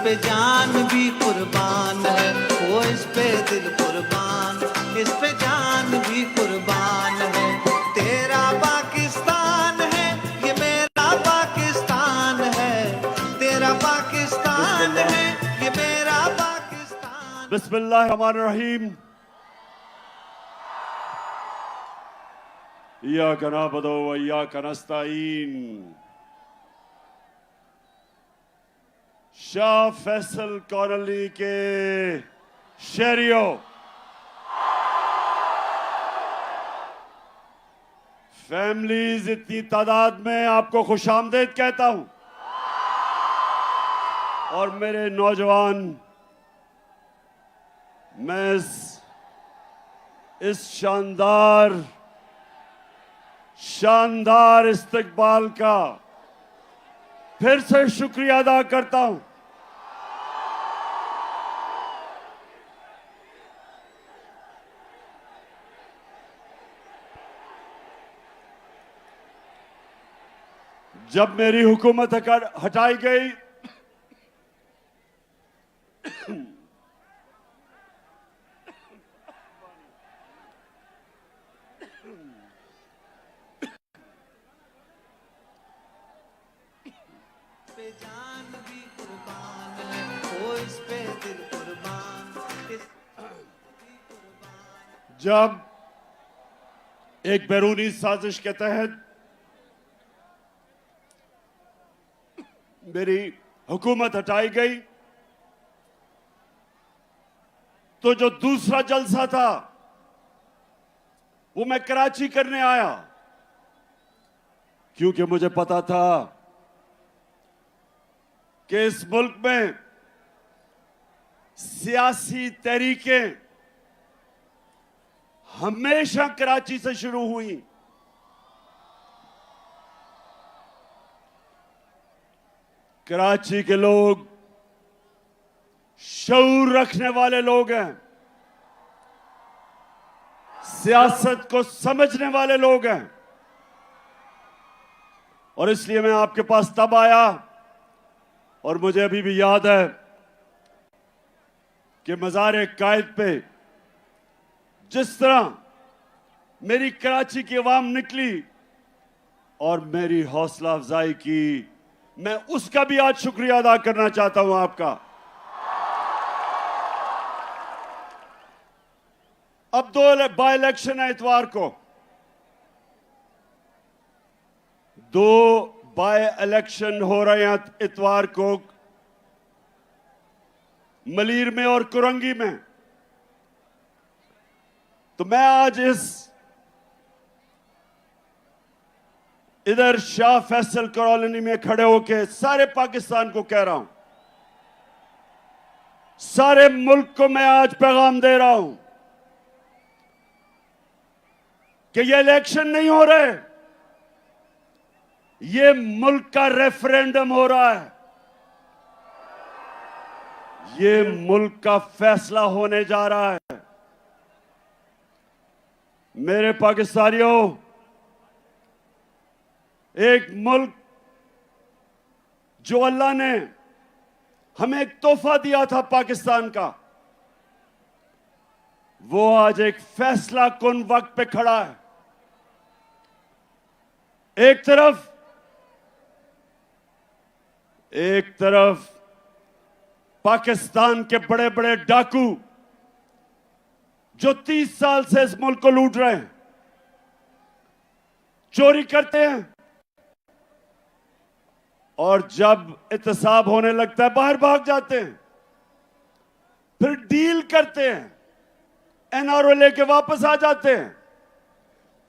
पे जान भी कुर्बान है, वो इस पे दिल कुर्बान, इस पे जान भी कुर्बान है। तेरा पाकिस्तान है, ये मेरा पाकिस्तान है, तेरा पाकिस्तान है, ये मेरा पाकिस्तान। बिस्मिल्लाहिर्रहमानिर्रहीम। इय्याका नअबुदु व इय्याका नस्तईन। शाह फैसल कॉलोनी के शहरियों, फैमिलीज, इतनी तादाद में आपको खुशामदीद कहता हूं। और मेरे नौजवान, मैं इस शानदार इस्तकबाल का फिर से शुक्रिया अदा करता हूं। जब मेरी हुकूमत हटाई गई पे जान भी कुर्बान है, वो इस पे दिल कुर्बान, इस भी कुर्बान। जब एक बैरूनी साजिश के तहत मेरी हुकूमत हटाई गई, तो जो दूसरा जलसा था वो मैं कराची करने आया, क्योंकि मुझे पता था कि इस मुल्क में सियासी तहरीकें हमेशा कराची से शुरू हुई। कराची के लोग शऊर रखने वाले लोग हैं, सियासत को समझने वाले लोग हैं, और इसलिए मैं आपके पास तब आया। और मुझे अभी भी याद है कि मज़ार कायद पे जिस तरह मेरी कराची की आवाम निकली और मेरी हौसला अफजाई की, मैं उसका भी आज शुक्रिया अदा करना चाहता हूं आपका। अब 2 बाई इलेक्शन है इतवार को, 2 बाय इलेक्शन हो रहे हैं इतवार को, मलीर में और कुरंगी में। तो मैं आज इधर शाह फैसल कॉलोनी में खड़े होकर सारे पाकिस्तान को कह रहा हूं, सारे मुल्क को मैं आज पैगाम दे रहा हूं कि ये इलेक्शन नहीं हो रहे, ये मुल्क का रेफरेंडम हो रहा है, ये मुल्क का फैसला होने जा रहा है। मेरे पाकिस्तानियों, एक मुल्क जो अल्लाह ने हमें एक तोहफा दिया था पाकिस्तान का, वो आज एक फैसला कुन वक्त पे खड़ा है। एक तरफ पाकिस्तान के बड़े बड़े डाकू जो 30 साल से इस मुल्क को लूट रहे हैं, चोरी करते हैं, और जब एहतसाब होने लगता है बाहर भाग जाते हैं, फिर डील करते हैं, एनआरओ लेके वापस आ जाते हैं,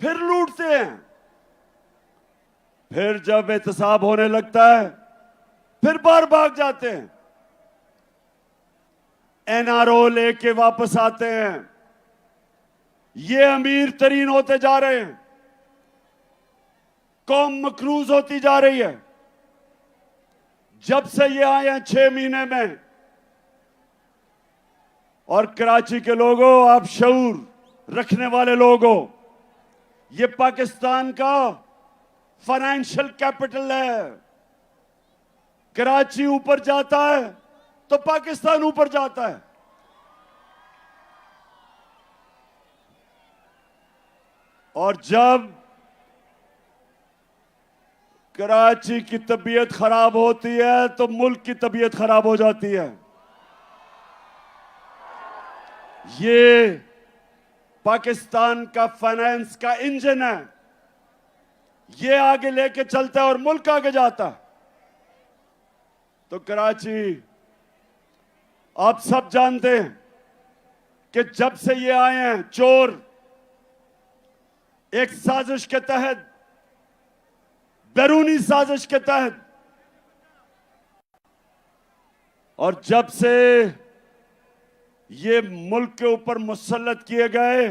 फिर लूटते हैं, फिर जब एहतसाब होने लगता है फिर बाहर भाग जाते हैं, एनआरओ लेके वापस आते हैं। ये अमीर तरीन होते जा रहे हैं, कौम मकरूज होती जा रही है। जब से ये आए हैं 6 महीने में, और कराची के लोगों, आप शऊर रखने वाले लोगों, ये पाकिस्तान का फाइनेंशियल कैपिटल है। कराची ऊपर जाता है तो पाकिस्तान ऊपर जाता है। और जब कराची की तबीयत खराब होती है तो मुल्क की तबीयत खराब हो जाती है। ये पाकिस्तान का फाइनेंस का इंजन है, ये आगे लेके चलता है और मुल्क आगे जाता है। तो कराची, आप सब जानते हैं कि जब से ये आए हैं चोर, एक साजिश के तहत, बैरूनी साजिश के तहत, और जब से ये मुल्क के ऊपर मुसल्लत किए गए,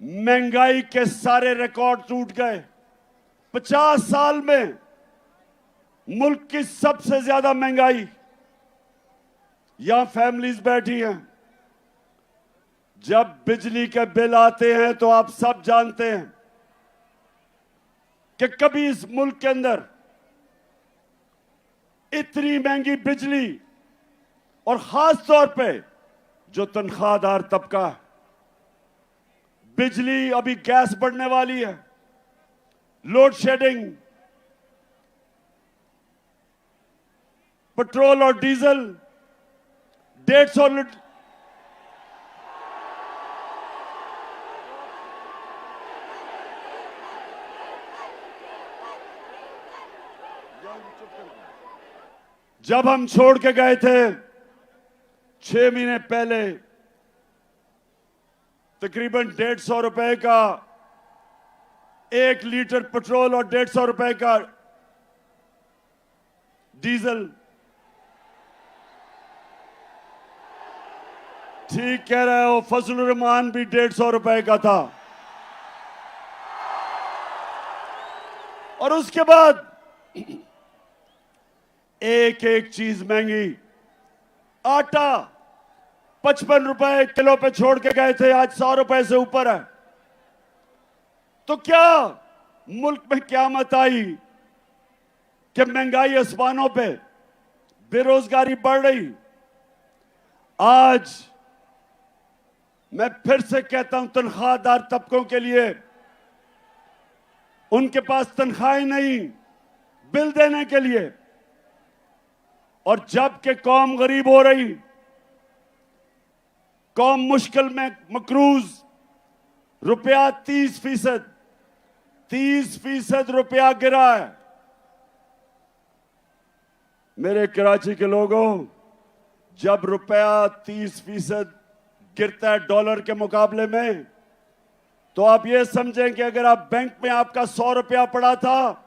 महंगाई के सारे रिकॉर्ड टूट गए। 50 साल में मुल्क की सबसे ज्यादा महंगाई। यहां फैमिलीज बैठी हैं, जब बिजली के बिल आते हैं तो आप सब जानते हैं कि कभी इस मुल्क के अंदर इतनी महंगी बिजली, और खास तौर पे जो तनख्वाहदार तबका है, बिजली, अभी गैस बढ़ने वाली है, लोड शेडिंग, पेट्रोल और डीजल 150 लीटर। जब हम छोड़ के गए थे 6 महीने पहले, तकरीबन 150 रुपए का 1 लीटर पेट्रोल और 150 रुपए का डीजल। ठीक कह रहे हो, फजलुर रहमान भी 150 रुपए का था। और उसके बाद एक एक चीज महंगी। आटा 55 रुपए किलो पे छोड़ के गए थे, आज 100 रुपए से ऊपर है। तो क्या मुल्क में क़यामत आई कि महंगाई आसमानों पे, बेरोजगारी बढ़ रही। आज मैं फिर से कहता हूं, तनख्वाहदार तबकों के लिए, उनके पास तनख्वाहें नहीं बिल देने के लिए, और जबकि कौम गरीब हो रही, कौम मुश्किल में मकरूज, रुपया 30% रुपया गिरा है। मेरे कराची के लोगों, जब रुपया 30% गिरता है डॉलर के मुकाबले में, तो आप ये समझें कि अगर आप बैंक में आपका 100 रुपया पड़ा था,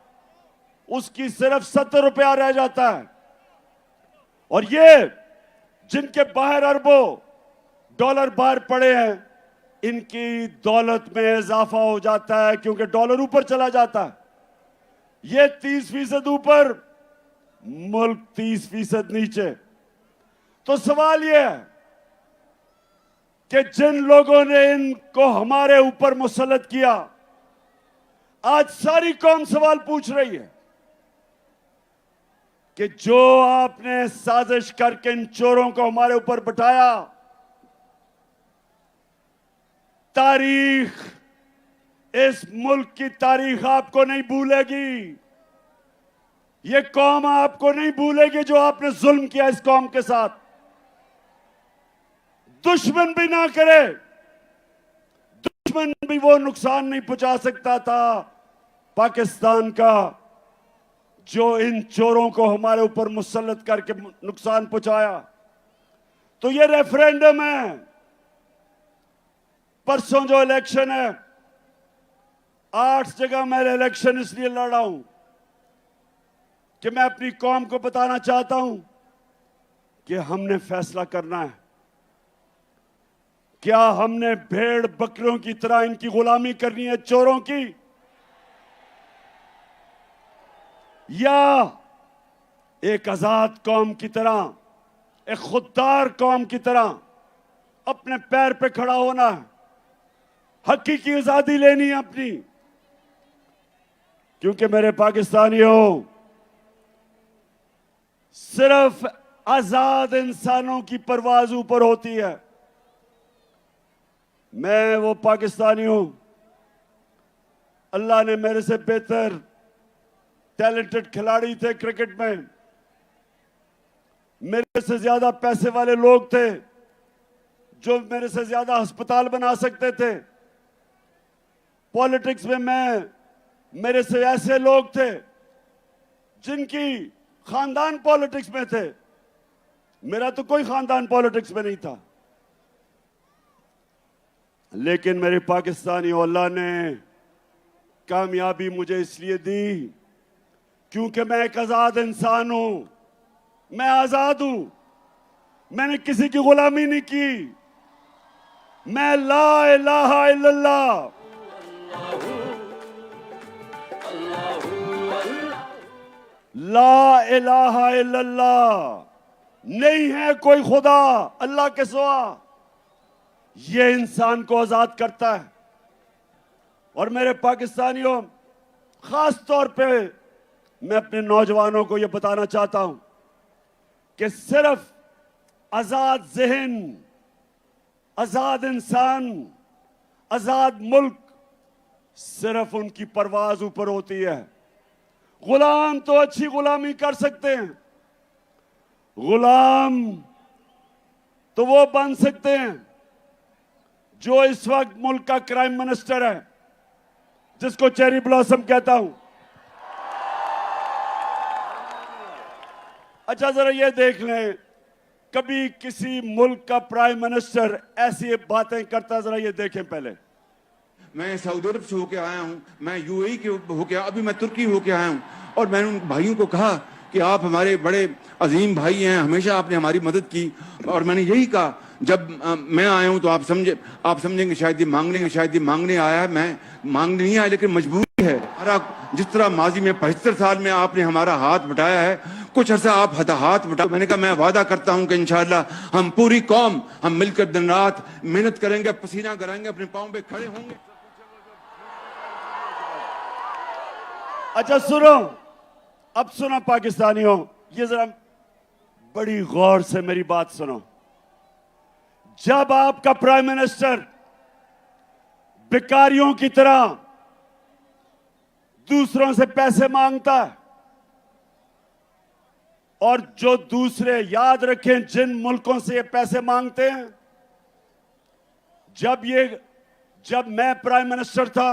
उसकी सिर्फ 70 रुपया रह जाता है। और ये जिनके बाहर अरबों डॉलर बाहर पड़े हैं, इनकी दौलत में इजाफा हो जाता है, क्योंकि डॉलर ऊपर चला जाता है। ये 30% ऊपर, मुल्क 30% नीचे। तो सवाल यह है कि जिन लोगों ने इनको हमारे ऊपर मुसल्लत किया, आज सारी कौम सवाल पूछ रही है कि जो आपने साजिश करके इन चोरों को हमारे ऊपर बिठाया, तारीख, इस मुल्क की तारीख आपको नहीं भूलेगी। ये कौम आपको नहीं भूलेगी जो आपने जुल्म किया इस कौम के साथ। दुश्मन भी ना करे, दुश्मन भी वो नुकसान नहीं पहुंचा सकता था पाकिस्तान का, जो इन चोरों को हमारे ऊपर मुसल्लत करके नुकसान पहुंचाया। तो ये रेफरेंडम है, परसों जो इलेक्शन है, 8 जगह मैं इलेक्शन इसलिए लड़ा हूं कि मैं अपनी कौम को बताना चाहता हूं कि हमने फैसला करना है। क्या हमने भेड़ बकरियों की तरह इनकी गुलामी करनी है, चोरों की, या एक आजाद कौम की तरह, एक खुददार कौम की तरह अपने पैर पे खड़ा होना है, हकीकी आजादी लेनी है अपनी। क्योंकि मेरे पाकिस्तानियों, सिर्फ आजाद इंसानों की परवाज ऊपर होती है। मैं वो पाकिस्तानी हूं, अल्लाह ने मेरे से बेहतर टैलेंटेड खिलाड़ी थे क्रिकेट में, मेरे से ज्यादा पैसे वाले लोग थे जो मेरे से ज्यादा अस्पताल बना सकते थे। पॉलिटिक्स में मेरे से ऐसे लोग थे जिनकी खानदान पॉलिटिक्स में थे, मेरा तो कोई खानदान पॉलिटिक्स में नहीं था। लेकिन मेरे पाकिस्तानी अल्लाह ने कामयाबी मुझे इसलिए दी क्योंकि मैं एक आजाद इंसान हूं, मैं आजाद हूं, मैंने किसी की गुलामी नहीं की। मैं ला इलाहा इल्लल्लाह, ला इलाहा इल्लल्लाह, नहीं है कोई खुदा अल्लाह के सिवा, ये इंसान को आजाद करता है। और मेरे पाकिस्तानियों, खास तौर पे मैं अपने नौजवानों को यह बताना चाहता हूं कि सिर्फ आजाद जहन, आजाद इंसान, आजाद मुल्क, सिर्फ उनकी परवाज ऊपर होती है। गुलाम तो अच्छी गुलामी कर सकते हैं, गुलाम तो वो बन सकते हैं जो इस वक्त मुल्क का क्राइम मिनिस्टर है, जिसको चेरी ब्लॉसम कहता हूं। अच्छा, जरा ये देख लें, कभी किसी मुल्क का प्राइम मिनिस्टर ऐसी बातें करता, जरा ये देखें पहले। मैं सऊदी अरब से होके आया हूँ, मैं यूएई के होके, अभी मैं तुर्की होके आया हूँ, और मैंने उन भाइयों को कहा कि आप हमारे बड़े अजीम भाई हैं, हमेशा आपने हमारी मदद की। और मैंने यही कहा, जब मैं आया हूँ तो आप समझेंगे शायद ये मांगने आया है। मैं मांगने नहीं आया, लेकिन मजबूरी है। जिस तरह माजी में 75 साल में आपने हमारा हाथ बटाया है, कुछ अर्सा आप हाथ बटा। मैंने कहा मैं वादा करता हूं कि इंशाअल्लाह हम पूरी कौम हम मिलकर दिन रात मेहनत करेंगे, पसीना कराएंगे, अपने पांव पे खड़े होंगे। अच्छा सुनो, अब सुनो पाकिस्तानियों, ये जरा बड़ी गौर से मेरी बात सुनो। जब आपका प्राइम मिनिस्टर भिखारियों की तरह दूसरों से पैसे मांगता है, और जो दूसरे, याद रखें जिन मुल्कों से ये पैसे मांगते हैं, जब मैं प्राइम मिनिस्टर था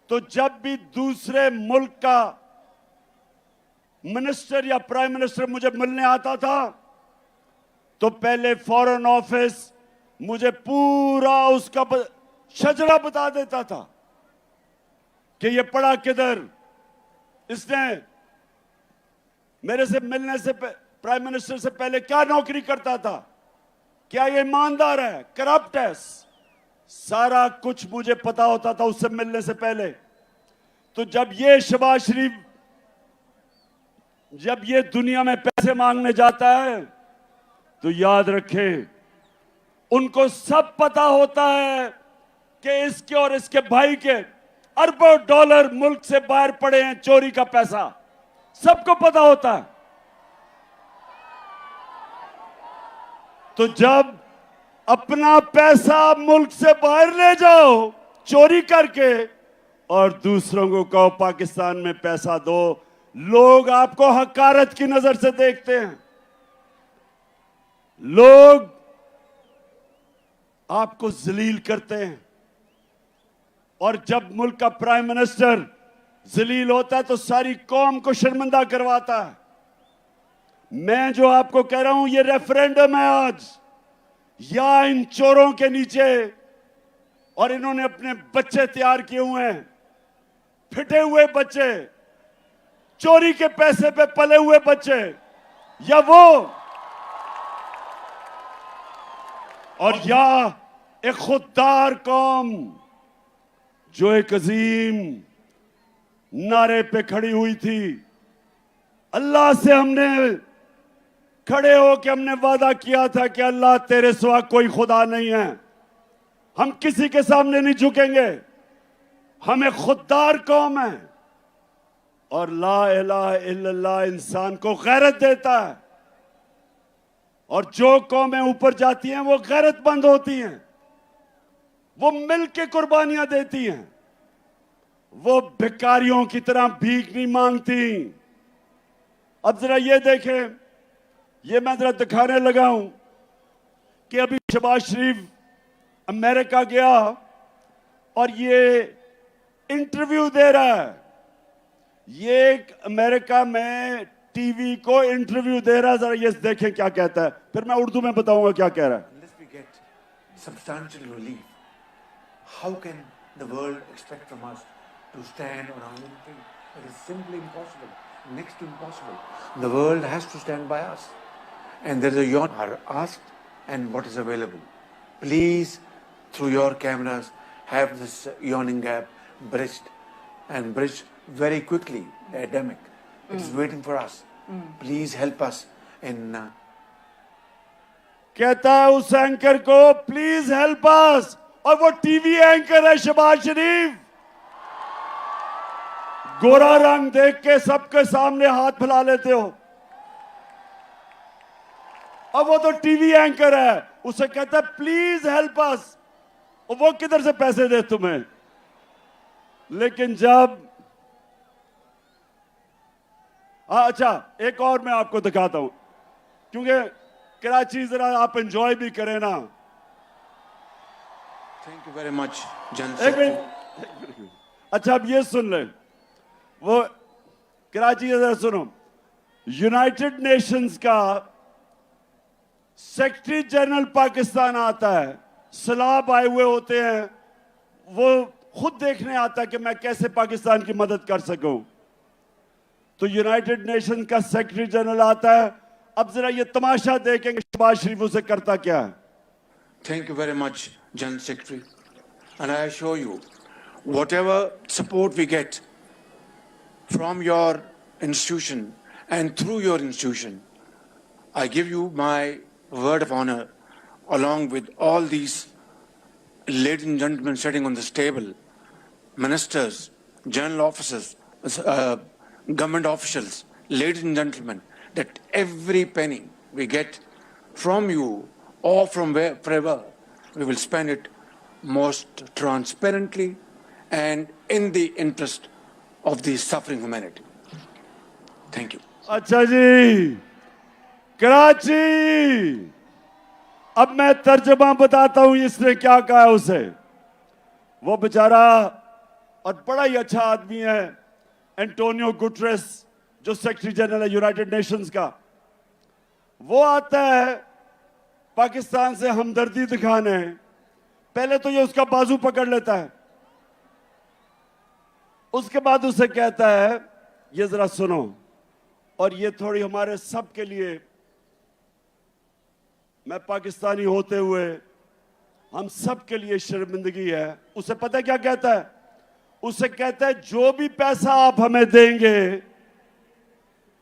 तो जब भी दूसरे मुल्क का मिनिस्टर या प्राइम मिनिस्टर मुझे मिलने आता था तो पहले फॉरेन ऑफिस मुझे पूरा उसका शजरा बता देता था कि ये पड़ा किधर, इसने मेरे से मिलने से प्राइम मिनिस्टर से पहले क्या नौकरी करता था, क्या ये ईमानदार है, करप्ट है, सारा कुछ मुझे पता होता था उससे मिलने से पहले। तो जब ये शहबाज शरीफ, जब ये दुनिया में पैसे मांगने जाता है तो याद रखें, उनको सब पता होता है कि इसके और इसके भाई के अरबों डॉलर मुल्क से बाहर पड़े हैं, चोरी का पैसा, सबको पता होता है। तो जब अपना पैसा मुल्क से बाहर ले जाओ चोरी करके और दूसरों को कहो पाकिस्तान में पैसा दो, लोग आपको हकारत की नजर से देखते हैं, लोग आपको जलील करते हैं। और जब मुल्क का प्राइम मिनिस्टर जलील होता है तो सारी कौम को शर्मिंदा करवाता है। मैं जो आपको कह रहा हूं, ये रेफरेंडम है आज, या इन चोरों के नीचे, और इन्होंने अपने बच्चे तैयार किए हुए हैं, फिटे हुए बच्चे, चोरी के पैसे पे पले हुए बच्चे, या वो, और या एक खुददार कौम जो एक अजीम नारे पे खड़ी हुई थी। अल्लाह से हमने खड़े हो के हमने वादा किया था कि अल्लाह तेरे सिवा कोई खुदा नहीं है, हम किसी के सामने नहीं झुकेंगे, हम एक खुददार कौम है। और ला इलाहा इल्लल्लाह इंसान को गैरत देता है। और जो कौमें ऊपर जाती हैं वो गैरतमंद होती हैं, वो मिल के कुर्बानियां देती हैं, वो भिखारियों की तरह भीख नहीं मांगती। अब जरा ये देखें, ये मैं जरा दिखाने लगा हूं कि अभी शहबाज शरीफ अमेरिका गया और ये इंटरव्यू दे रहा है। ये एक अमेरिका में टीवी को इंटरव्यू दे रहा है, जरा ये देखें क्या कहता है, फिर मैं उर्दू में बताऊंगा क्या कह रहा है। Unless we get substantial relief, how can the world expect from us to stand on our own feet? It is simply impossible, next to impossible. The world has to stand by us. And there is a yawn are asked and what is available. Please, through your cameras, have this yawning gap bridged and bridged very quickly. The epidemic. It is waiting for us. Please help us in कहता है उस anchor को please help us, और वो TV anchor है शहबाज शरीफ। गोरा रंग देख के सबके सामने हाथ फैला लेते हो। अब वो तो टीवी एंकर है, उसे कहता है प्लीज हेल्प अस, और वो किधर से पैसे दे तुम्हें। लेकिन जब अच्छा, एक और मैं आपको दिखाता हूं, क्योंकि कराची जरा आप एंजॉय भी करें ना। Thank you very much, General एक Secretary. मिनट, अच्छा अब ये सुन ले, वो कराची जरा सुनो। यूनाइटेड नेशंस का सेक्रेटरी जनरल पाकिस्तान आता है, सलाब आए हुए होते हैं, वो खुद देखने आता है कि मैं कैसे पाकिस्तान की मदद कर सकूं। तो यूनाइटेड नेशन का सेक्रेटरी जनरल आता है। अब जरा ये तमाशा देखेंगे शहबाज शरीफ उसे करता क्या है। Thank you very much, General Secretary. And I assure you, whatever support we get from your institution and through your institution, I give you my word of honor, along with all these ladies and gentlemen sitting on this table, ministers, general officers, government officials, ladies and gentlemen, that every penny we get from you or from wherever, we will spend it most transparently and in the interest of the suffering humanity. Thank you. अच्छा जी, कराची, अब मैं तर्जमा बताता हूं इसने क्या कहा उसे। वो बेचारा और बड़ा ही अच्छा आदमी है एंटोनियो गुटरेस, जो सेक्रेटरी जनरल है यूनाइटेड नेशंस का। वो आता है पाकिस्तान से हमदर्दी दिखाने, पहले तो ये उसका बाजू पकड़ लेता है, उसके बाद उसे कहता है ये जरा सुनो, और ये थोड़ी हमारे सब के लिए, मैं पाकिस्तानी होते हुए हम सब के लिए शर्मिंदगी है। उसे पता है क्या कहता है? उसे कहता है जो भी पैसा आप हमें देंगे,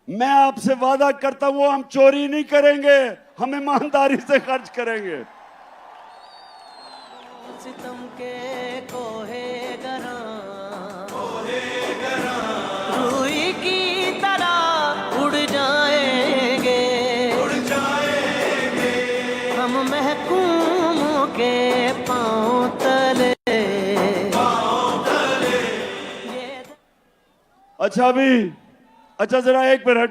मैं आपसे वादा करता हूं वो हम चोरी नहीं करेंगे, हम ईमानदारी से खर्च करेंगे। सितम के कोहे गरा रूई की तरह उड़ जाएंगे हम महकूमों के पांव तले। अच्छा अभी, अच्छा जरा एक मिनट,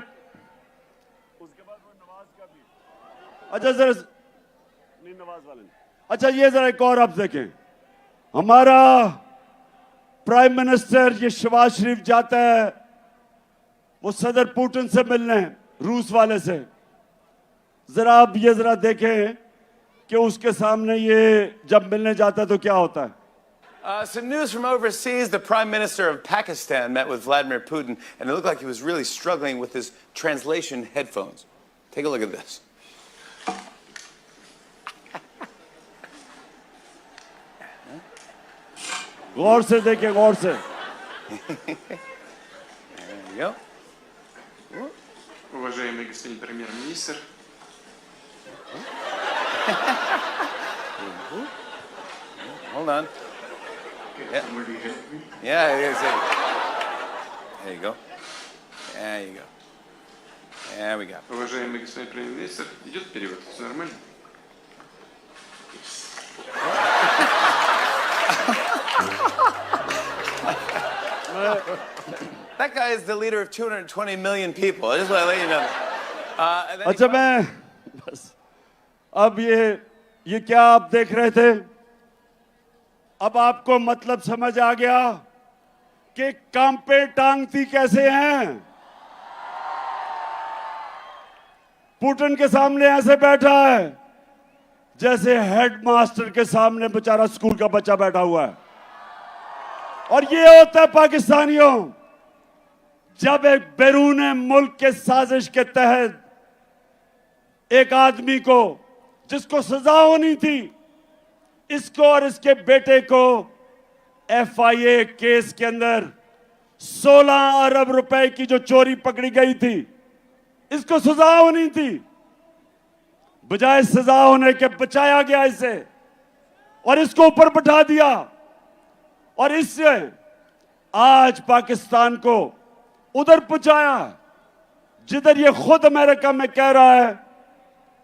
उसके बाद वो नवाज का भी, अच्छा जरा नहीं नवाज वाले नहीं। अच्छा ये जरा एक और आप देखें, हमारा प्राइम मिनिस्टर ये शहबाज शरीफ जाता है वो सदर पुतिन से मिलने, रूस वाले से। जरा आप ये जरा देखें कि उसके सामने ये जब मिलने जाता है तो क्या होता है। Some news from overseas. The Prime Minister of Pakistan met with Vladimir Putin, and it looked like he was really struggling with his translation headphones. Take a look at this. गौर से देखें, गौर से। There you go. Уважаемый господин премьер-министр, Hold on. can somebody help me? Yeah, there you go. There you go. There we go. Уважаемый господин премьер-министр, идет перевод? Все нормально? That guy is the leader of 220 million people. I just want to let you know. And then he अच्छा मैं बस अब ये क्या आप देख रहे थे? अब आपको मतलब समझ आ गया कि काम पे टांगती कैसे हैं? पुतिन के सामने ऐसे बैठा है जैसे हेडमास्टर के सामने बेचारा स्कूल का बच्चा बैठा हुआ है। और ये होता है पाकिस्तानियों, जब एक बैरून मुल्क के साजिश के तहत एक आदमी को जिसको सजा होनी थी, इसको और इसके बेटे को FIA केस के अंदर 16 अरब रुपए की जो चोरी पकड़ी गई थी, इसको सजा होनी थी, बजाय सजा होने के बचाया गया इसे और इसको ऊपर बैठा दिया। और इससे आज पाकिस्तान को उधर पहुंचाया जिधर ये खुद अमेरिका में कह रहा है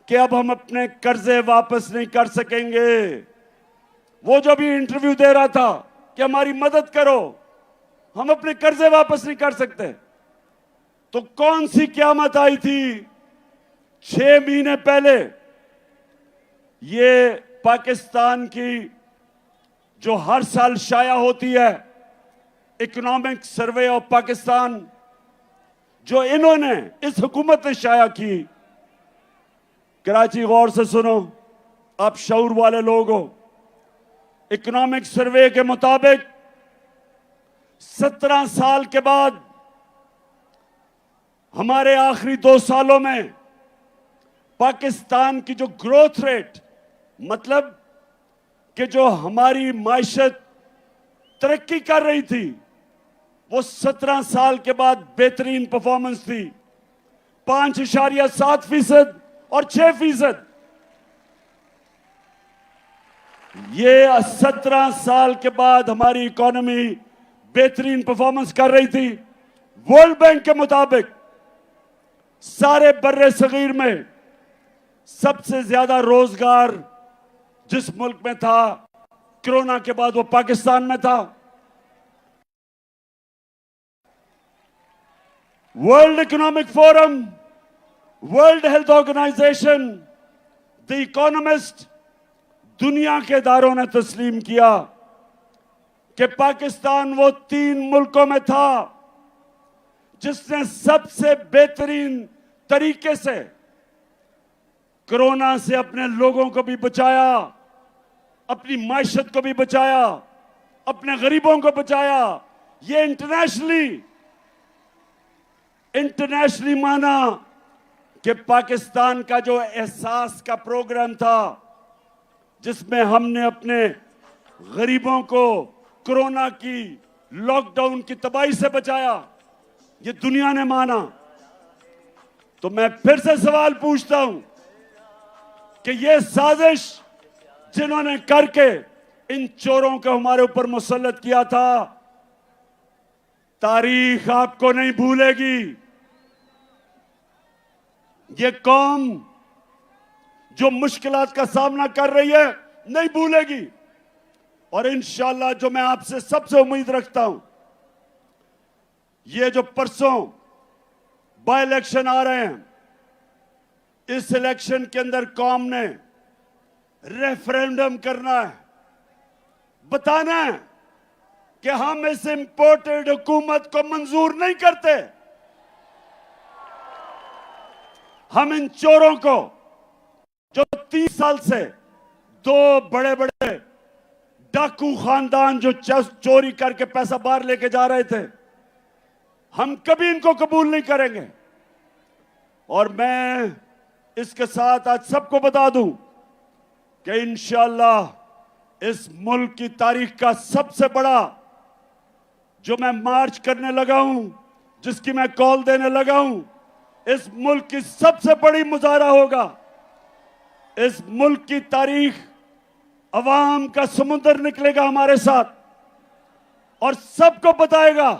कि अब हम अपने कर्जे वापस नहीं कर सकेंगे। वो जो भी इंटरव्यू दे रहा था कि हमारी मदद करो, हम अपने कर्जे वापस नहीं कर सकते, तो कौन सी क़यामत आई थी 6 महीने पहले? ये पाकिस्तान की जो हर साल शाया होती है इकोनॉमिक सर्वे ऑफ पाकिस्तान, जो इन्होंने इस हुकूमत ने शाया की। कराची गौर से सुनो, आप शऊर वाले लोग हो। इकोनॉमिक सर्वे के मुताबिक 17 साल के बाद हमारे आखिरी 2 सालों में पाकिस्तान की जो ग्रोथ रेट, मतलब कि जो हमारी माइशत तरक्की कर रही थी, वो 17 साल के बाद बेहतरीन परफॉर्मेंस थी। 5.7% और 6%। ये 17 साल के बाद हमारी इकोनॉमी बेहतरीन परफॉर्मेंस कर रही थी। वर्ल्ड बैंक के मुताबिक सारे बर्रे सगीर में सबसे ज्यादा रोजगार जिस मुल्क में था कोरोना के बाद, वो पाकिस्तान में था। World Economic Forum, World Health Organization, The Economist, दुनिया के इदारों ने तस्लीम किया कि पाकिस्तान वो 3 मुल्कों में था जिसने सबसे बेहतरीन तरीके से कोरोना से अपने लोगों को भी बचाया, अपनी माइशत को भी बचाया, अपने गरीबों को बचाया। ये इंटरनेशनली माना कि पाकिस्तान का जो एहसास का प्रोग्राम था, जिसमें हमने अपने गरीबों को कोरोना की लॉकडाउन की तबाही से बचाया, ये दुनिया ने माना। तो मैं फिर से सवाल पूछता हूं कि ये साजिश जिन्होंने करके इन चोरों को हमारे ऊपर मुसल्लत किया था, तारीख आपको नहीं भूलेगी। ये कौम जो मुश्किलात का सामना कर रही है नहीं भूलेगी। और इंशाअल्लाह जो मैं आपसे सबसे उम्मीद रखता हूं, ये जो परसों बाय इलेक्शन आ रहे हैं, इस इलेक्शन के अंदर कौम ने रेफरेंडम करना है, बताना है कि हम इस इंपोर्टेड हुकूमत को मंजूर नहीं करते। हम इन चोरों को जो 30 साल से 2 बड़े बड़े डाकू खानदान जो चोरी करके पैसा बाहर लेके जा रहे थे, हम कभी इनको कबूल नहीं करेंगे। और मैं इसके साथ आज सबको बता दूं कि इंशाअल्लाह इस मुल्क की तारीख का सबसे बड़ा जो मैं मार्च करने लगा हूं, जिसकी मैं कॉल देने लगा हूं, इस मुल्क की सबसे बड़ी मुजाहरा होगा। इस मुल्क की तारीख, अवाम का समुंदर निकलेगा हमारे साथ और सबको बताएगा,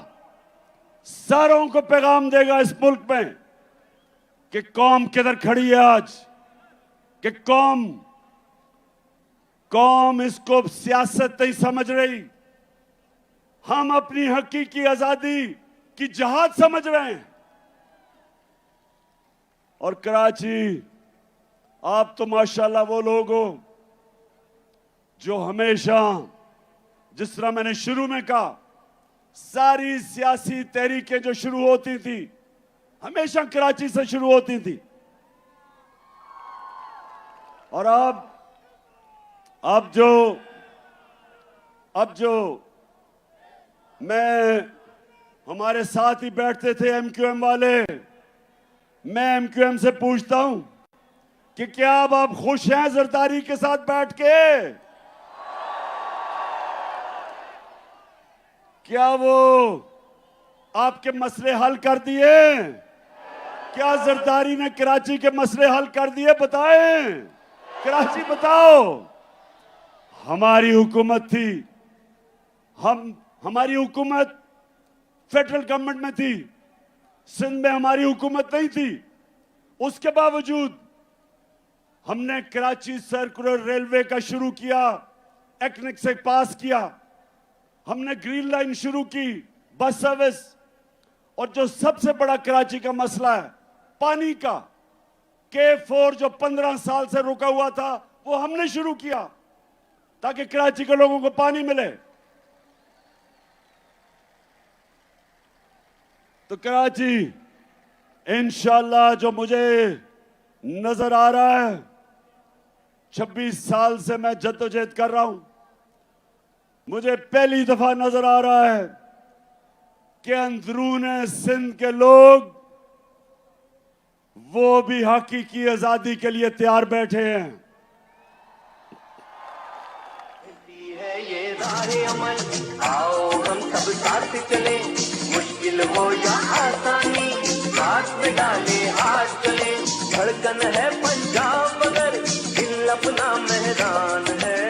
सारों को पैगाम देगा इस मुल्क में कि कौम किधर खड़ी है आज, कि कौम इसको सियासत नहीं समझ रही, हम अपनी हकीकी आजादी की जहाद समझ रहे हैं। और कराची, आप तो माशाल्लाह वो लोग हो जो हमेशा, जिस तरह मैंने शुरू में कहा, सारी सियासी तहरीकें जो शुरू होती थी हमेशा कराची से शुरू होती थी। और अब जो मैं, हमारे साथ ही बैठते थे एमक्यूएम वाले, मैं एमक्यूएम से पूछता हूं कि क्या अब आप खुश हैं जरदारी के साथ बैठ के? क्या वो आपके मसले हल कर दिए? क्या जरदारी ने कराची के मसले हल कर दिए? बताएं, कराची बताओ। हमारी हुकूमत थी, हमारी हुकूमत फेडरल गवर्नमेंट में थी, सिंध में हमारी हुकूमत नहीं थी। उसके बावजूद हमने कराची सर्कुलर रेलवे का शुरू किया, एक्निक से पास किया, हमने ग्रीन लाइन शुरू की, बस सर्विस। और जो सबसे बड़ा कराची का मसला है पानी का, K4 जो 15 साल से रुका हुआ था, वो हमने शुरू किया ताकि कराची के लोगों को पानी मिले। तो कराची इंशाल्लाह, जो मुझे नजर आ रहा है, 26 साल से मैं जद्दोजहद कर रहा हूं, मुझे पहली दफा नजर आ रहा है कि अंदरूने सिंध के लोग वो भी हकीकी आजादी के लिए तैयार बैठे हैं। है ये राहे अमल, आओ हम सब साथ चले, मुश्किल हो या आसानी, साथ में डाले हाथ चले। धड़कन है पंजाब मगर दिल अपना मैदान है।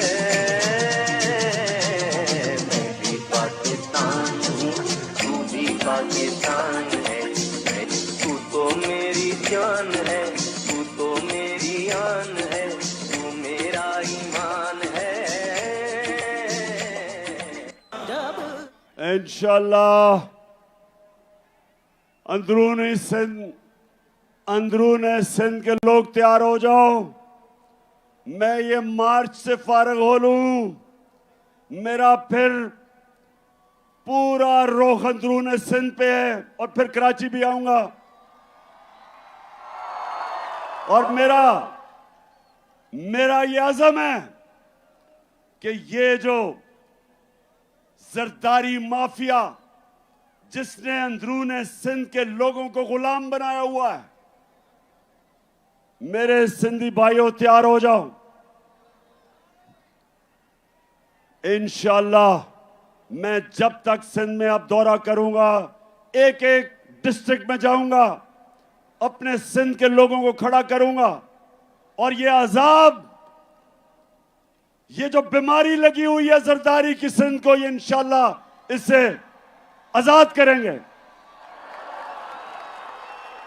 मैं भी पाकिस्तान हूँ, तू भी पाकिस्तान है। तू तो मेरी जान है, तू तो मेरी आन है, तू मेरा ईमान है। इंशाल्लाह अंदरूने सिंध के लोग तैयार हो जाओ। मैं ये मार्च से फारग हो लूं, मेरा फिर पूरा रुख अंदरूने सिंध पे है, और फिर कराची भी आऊंगा। और मेरा ये अज़म है कि ये जो जरदारी माफिया जिसने अंदरूने सिंध के लोगों को गुलाम बनाया हुआ है, मेरे सिंधी भाइयों तैयार हो जाओ। इंशाल्लाह मैं जब तक सिंध में अब दौरा करूंगा, एक एक डिस्ट्रिक्ट में जाऊंगा, अपने सिंध के लोगों को खड़ा करूंगा, और ये अजाब, ये जो बीमारी लगी हुई है जरदारी की सिंध को, ये इंशाल्लाह इससे आजाद करेंगे।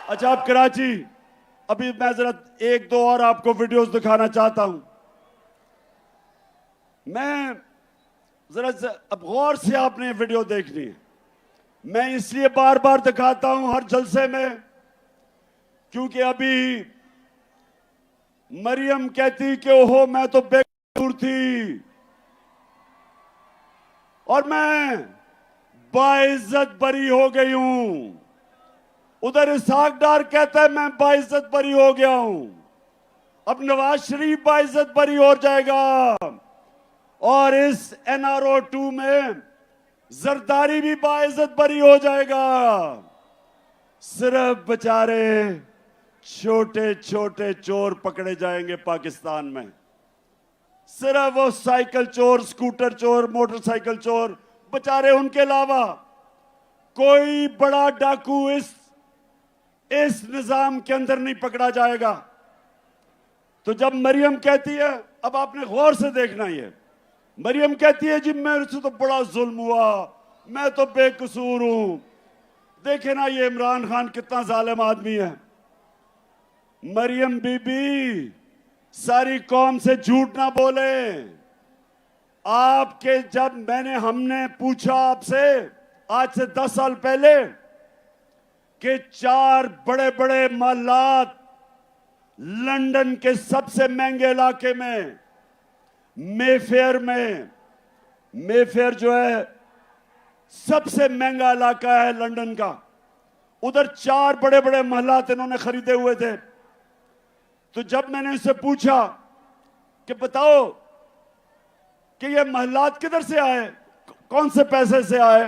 अच्छा, आप कराची, अभी मैं जरा एक दो और आपको वीडियोस दिखाना चाहता हूं। मैं जरा अब गौर से आपने वीडियो देखनी है। मैं इसलिए बार बार दिखाता हूं हर जलसे में, क्योंकि अभी मरियम कहती कि ओहो मैं तो बेकसूर थी, और मैं बाइज्जत बरी हो गई हूं। उधर इसहाक डार कहता है मैं बाइज्जत बरी हो गया हूं। अब नवाज शरीफ बाइज्जत बरी हो जाएगा, और इस NRO 2 में जरदारी भी बाइज्जत बरी हो जाएगा। सिर्फ बेचारे छोटे छोटे चोर पकड़े जाएंगे पाकिस्तान में। सिर्फ वो साइकिल चोर, स्कूटर चोर, मोटरसाइकिल चोर, बेचारे, उनके अलावा कोई बड़ा डाकू इस निजाम के अंदर नहीं पकड़ा जाएगा। तो जब मरियम कहती है, अब आपने गौर से देखना, ये मरियम कहती है जी मेरे से तो बड़ा जुल्म हुआ, मैं तो बेकसूर हूं, देखे ना ये इमरान खान कितना जालिम आदमी है। मरियम बीबी, सारी कौम से झूठ ना बोले। आपके जब हमने पूछा आपसे आज से 10 साल पहले कि 4 बड़े बड़े महलात लंदन के सबसे महंगे इलाके में, मेफेयर जो है सबसे महंगा इलाका है लंदन का, उधर 4 बड़े बड़े महलात इन्होंने खरीदे हुए थे। तो जब मैंने उससे पूछा कि बताओ कि ये महलात किधर से आए, कौन से पैसे से आए,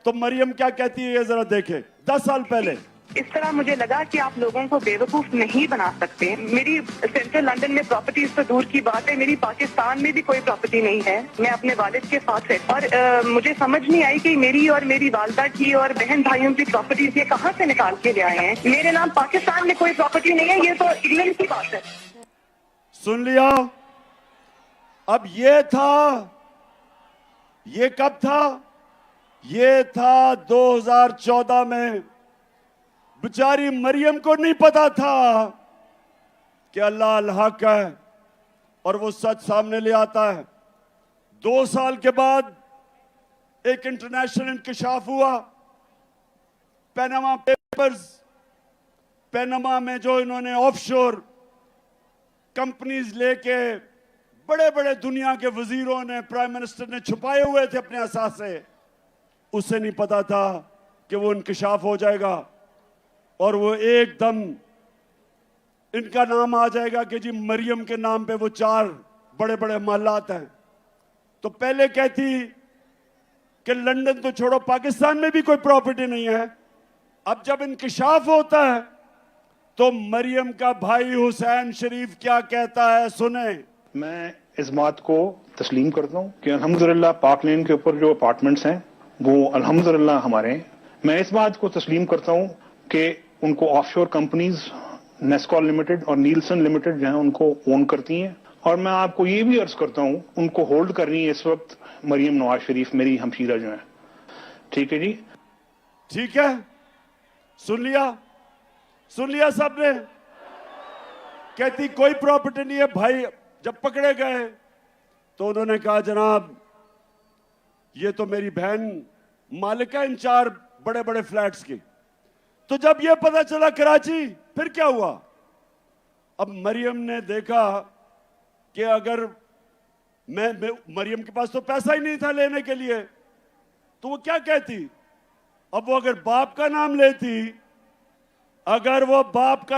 तो मरियम क्या कहती है ये जरा देखें। 10 साल पहले इस तरह मुझे लगा कि आप लोगों को बेवकूफ नहीं बना सकते। मेरी सेंट्रल लंदन में प्रॉपर्टीज तो दूर की बात है, मेरी पाकिस्तान में भी कोई प्रॉपर्टी नहीं है। मैं अपने वालिद के साथ है और मुझे समझ नहीं आई कि मेरी और मेरी वालदा की और बहन भाइयों की प्रॉपर्टीज ये कहाँ से निकाल के ले आए हैं। मेरे नाम पाकिस्तान में कोई प्रॉपर्टी नहीं है, ये तो इंग्लैंड की बात है। सुन लिया। अब ये कब था? ये था 2014 में। बेचारी मरियम को नहीं पता था कि अल्लाह अल हक है और वो सच सामने ले आता है। 2 साल के बाद एक इंटरनेशनल इंकशाफ हुआ, पैनामा पेपर्स। पैनामा में जो इन्होंने ऑफशोर कंपनीज लेके बड़े बड़े दुनिया के वजीरों ने, प्राइम मिनिस्टर ने छुपाए हुए थे अपने असासे, उसे नहीं पता था कि वो इंकशाफ हो जाएगा और वो एकदम इनका नाम आ जाएगा कि जी मरियम के नाम पे वो 4 बड़े बड़े महलात हैं। तो पहले कहती कि लंदन तो छोड़ो, पाकिस्तान में भी कोई प्रॉपर्टी नहीं है। अब जब इंकशाफ होता है तो मरियम का भाई हुसैन शरीफ क्या कहता है, सुने। मैं इस बात को तस्लीम करता हूँ कि अल्हम्दुलिल्लाह पाक लेन के ऊपर जो अपार्टमेंट्स हैं वो अल्हम्दुलिल्लाह हमारे हैं। मैं इस बात को तस्लीम करता हूँ कि उनको ऑफशोर कंपनीज नेस्कॉल लिमिटेड और नीलसन लिमिटेड जो है उनको ओन करती हैं। और मैं आपको ये भी अर्ज करता हूँ उनको होल्ड कर रही है इस वक्त मरियम नवाज शरीफ, मेरी हमशीरा जो है। ठीक है जी, ठीक है। सुन लिया सबने। कहती कोई प्रॉपर्टी नहीं है। भाई जब पकड़े गए तो उन्होंने कहा जनाब ये तो मेरी बहन मालिक है इन 4 बड़े बड़े फ्लैट्स की। तो जब ये पता चला कराची, फिर क्या हुआ? अब मरियम ने देखा कि अगर मरियम के पास तो पैसा ही नहीं था लेने के लिए, तो वो क्या कहती? अब वो अगर बाप का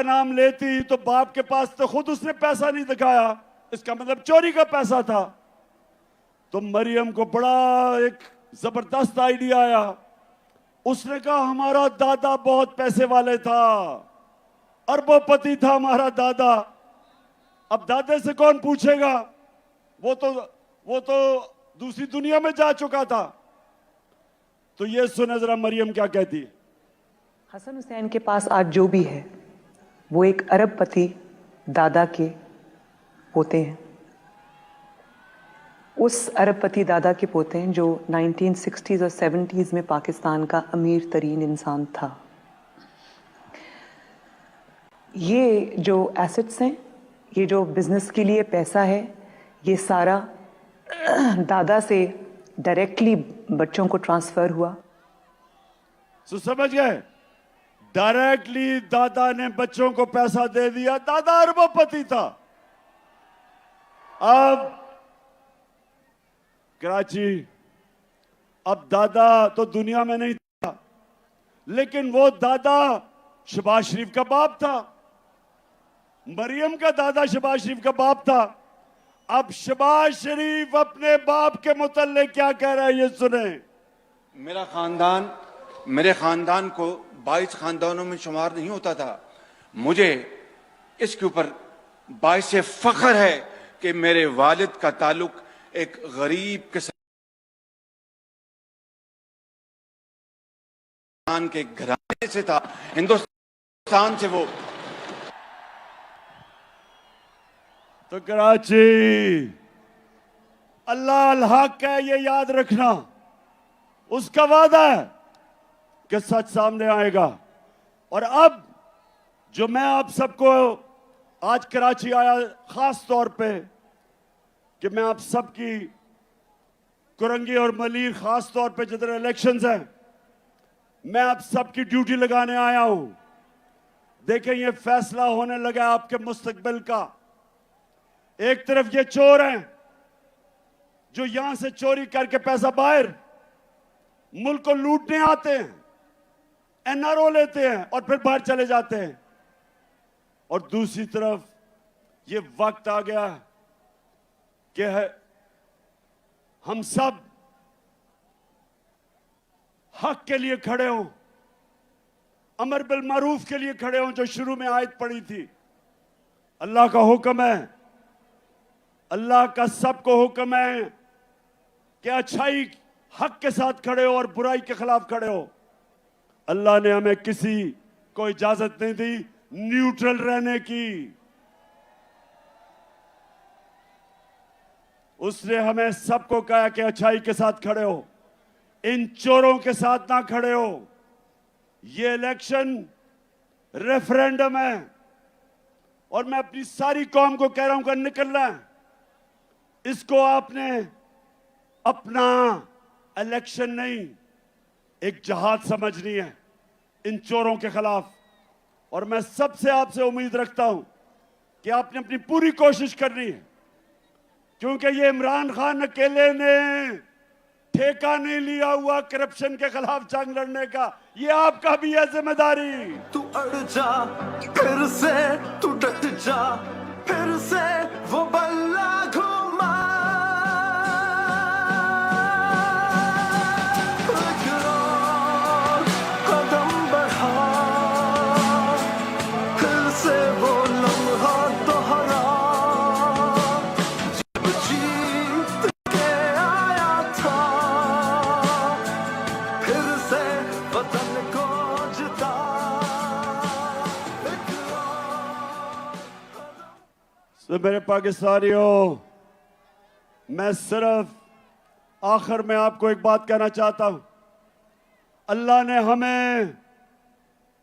नाम लेती तो बाप के पास तो खुद उसने पैसा नहीं दिखाया, इसका मतलब चोरी का पैसा था। तो मरियम को बड़ा एक जबरदस्त आइडिया आया। उसने कहा हमारा दादा बहुत पैसे वाले था, अरबोपति था हमारा दादा। अब दादे से कौन पूछेगा, वो तो दूसरी दुनिया में जा चुका था। तो ये सुने जरा मरियम क्या कहती है। हसन हुसैन के पास आज जो भी है वो एक अरबपति दादा के पोते हैं। उस अरबपति दादा के पोते हैं जो 1960s और 70s में पाकिस्तान का अमीर तरीन इंसान था। ये जो एसेट्स हैं, ये जो बिजनेस के लिए पैसा है, ये सारा दादा से डायरेक्टली बच्चों को ट्रांसफर हुआ। तो समझ गए, डायरेक्टली दादा ने बच्चों को पैसा दे दिया। दादा अरबपति था। अब कराची, अब दादा तो दुनिया में नहीं था, लेकिन वो दादा शहबाज शरीफ का बाप था। मरियम का दादा शहबाज शरीफ का बाप था। अब शहबाज शरीफ अपने बाप के मुतल्लिक क्या कह रहा है, ये सुने। मेरे खानदान को 22 खानदानों में शुमार नहीं होता था। मुझे इसके ऊपर बाइस फख्र है कि मेरे वालिद का ताल्लुक एक गरीब किसान के घराने से था, हिंदुस्तान से। वो तो कराची अल्लाह अल हक है, ये याद रखना। उसका वादा है, कि सच सामने आएगा। और अब जो मैं आप सबको आज कराची आया खास तौर पे कि मैं आप सबकी कुरंगी और मलीर खास तौर पे जिधर इलेक्शंस हैं, मैं आप सबकी ड्यूटी लगाने आया हूं। देखें, ये फैसला होने लगा आपके मुस्तकबिल का। एक तरफ ये चोर हैं जो यहां से चोरी करके पैसा बाहर मुल्क को लूटने आते हैं, एनआरओ लेते हैं और फिर बाहर चले जाते हैं। और दूसरी तरफ ये वक्त आ गया कि हम सब हक के लिए खड़े हों, अमर बिल मारूफ के लिए खड़े हों, जो शुरू में आयत पड़ी थी। अल्लाह का हुक्म है, अल्लाह का सबको हुक्म है कि अच्छाई हक के साथ खड़े हो और बुराई के खिलाफ खड़े हो। अल्लाह ने हमें किसी को इजाजत नहीं दी न्यूट्रल रहने की। उसने हमें सबको कहा कि अच्छाई के साथ खड़े हो, इन चोरों के साथ ना खड़े हो। ये इलेक्शन रेफरेंडम है और मैं अपनी सारी कौम को कह रहा हूं कि निकलना है। इसको आपने अपना इलेक्शन नहीं, एक जहाद समझनी है इन चोरों के खिलाफ। और मैं सबसे आपसे उम्मीद रखता हूं कि आपने अपनी पूरी कोशिश करनी है, क्योंकि ये इमरान खान अकेले ने ठेका नहीं लिया हुआ करप्शन के खिलाफ जंग लड़ने का, ये आपका भी है जिम्मेदारी। तू अड़ जा फिर से, तू डट जा फिर से, वो बल्ला घुमा। कदम बढ़ा फिर से, वो लम्हा दोहरा जब जीत के आया था, फिर से वतन को जिता। तो मेरे पाकिस्तानियों, मैं सिर्फ आखिर में आपको एक बात कहना चाहता हूं। अल्लाह ने हमें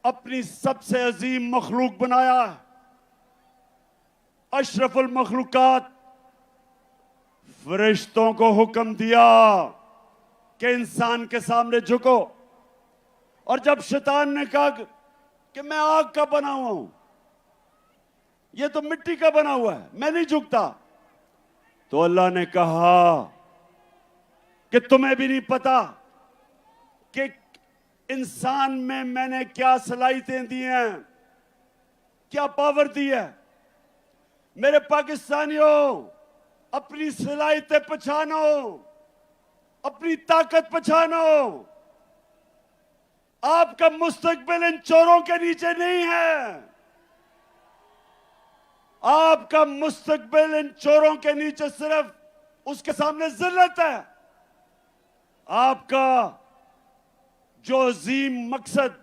अपनी सबसे अजीम मखलूक बनाया, अशरफुल मखलूकात। फरिश्तों को हुक्म दिया कि इंसान के सामने झुको, और जब शैतान ने कहा कि मैं आग का बना हुआ हूं, ये तो मिट्टी का बना हुआ है, मैं नहीं झुकता, तो अल्लाह ने कहा कि तुम्हें भी नहीं पता कि इंसान में मैंने क्या सलाहियतें दी हैं, क्या पावर दी है। मेरे पाकिस्तानियों, अपनी सलाहियतें पहचानो, अपनी ताकत पहचानो। आपका मुस्तकबिल इन चोरों के नीचे नहीं है। आपका मुस्तकबिल इन चोरों के नीचे सिर्फ उसके सामने जिल्लत है। आपका जो अजीम मकसद,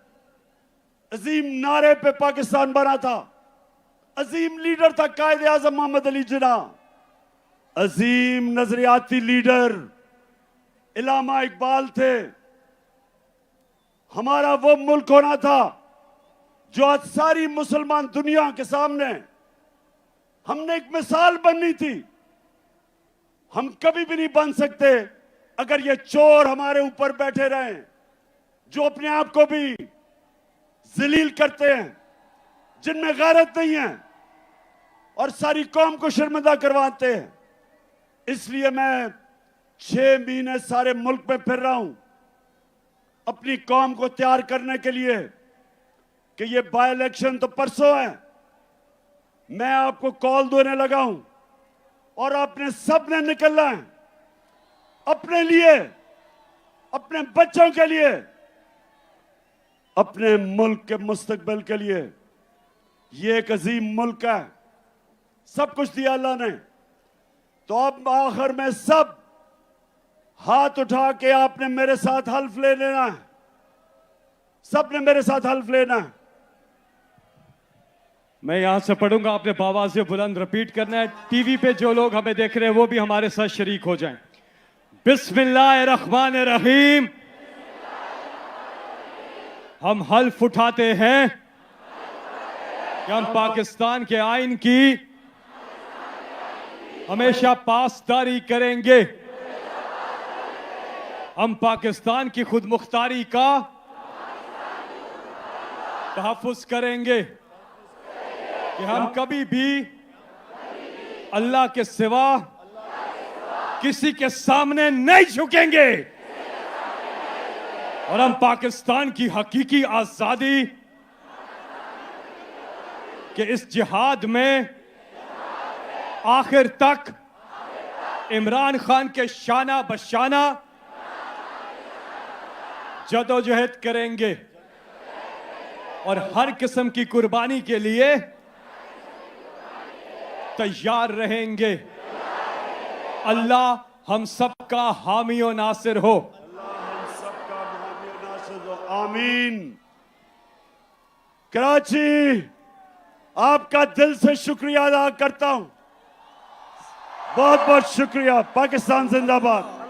अजीम नारे पे पाकिस्तान बना था, अजीम लीडर था कायदे आजम मोहम्मद अली जिन्ना, अजीम नजरियाती लीडर इलामा इकबाल थे। हमारा वो मुल्क होना था जो आज सारी मुसलमान दुनिया के सामने हमने एक मिसाल बननी थी। हम कभी भी नहीं बन सकते अगर ये चोर हमारे ऊपर बैठे रहें, जो अपने आप को भी जलील करते हैं, जिनमें गैरत नहीं है और सारी कौम को शर्मिंदा करवाते हैं। इसलिए मैं 6 महीने सारे मुल्क में फिर रहा हूं अपनी कौम को तैयार करने के लिए कि ये बाय इलेक्शन तो परसों है। मैं आपको कॉल देने लगा हूं और आपने सबने निकलना है अपने लिए, अपने बच्चों के लिए, अपने मुल्क के मुस्तकबिल के लिए। ये एक अजीम मुल्क है, सब कुछ दिया अल्लाह ने। तो अब आखिर में सब हाथ उठा के आपने मेरे साथ हल्फ ले लेना है, सबने मेरे साथ हल्फ लेना है। मैं यहां से पढ़ूंगा, आपने आवाज से बुलंद रिपीट करना है। टीवी पे जो लोग हमें देख रहे हैं वो भी हमारे साथ शरीक हो जाएं। बिस्मिल्लाहिर्रहमानिर्रहीम, हम हल्फ उठाते हैं कि हम पाकिस्तान के आइन की हमेशा पासदारी करेंगे। हम पाकिस्तान की खुद मुख्तारी का तहफ़्फ़ुज़ करेंगे कि हम कभी भी अल्लाह के सिवा किसी के सामने नहीं झुकेंगे और हम पाकिस्तान की हकीकी आजादी के इस जिहाद में आखिर तक इमरान खान के शाना बशाना जदोजहद करेंगे और हर किस्म की कुर्बानी के लिए तैयार रहेंगे। अल्लाह हम सबका हामी और नासिर हो। आमीन। कराची, आपका दिल से शुक्रिया अदा करता हूं। बहुत बहुत शुक्रिया। पाकिस्तान जिंदाबाद।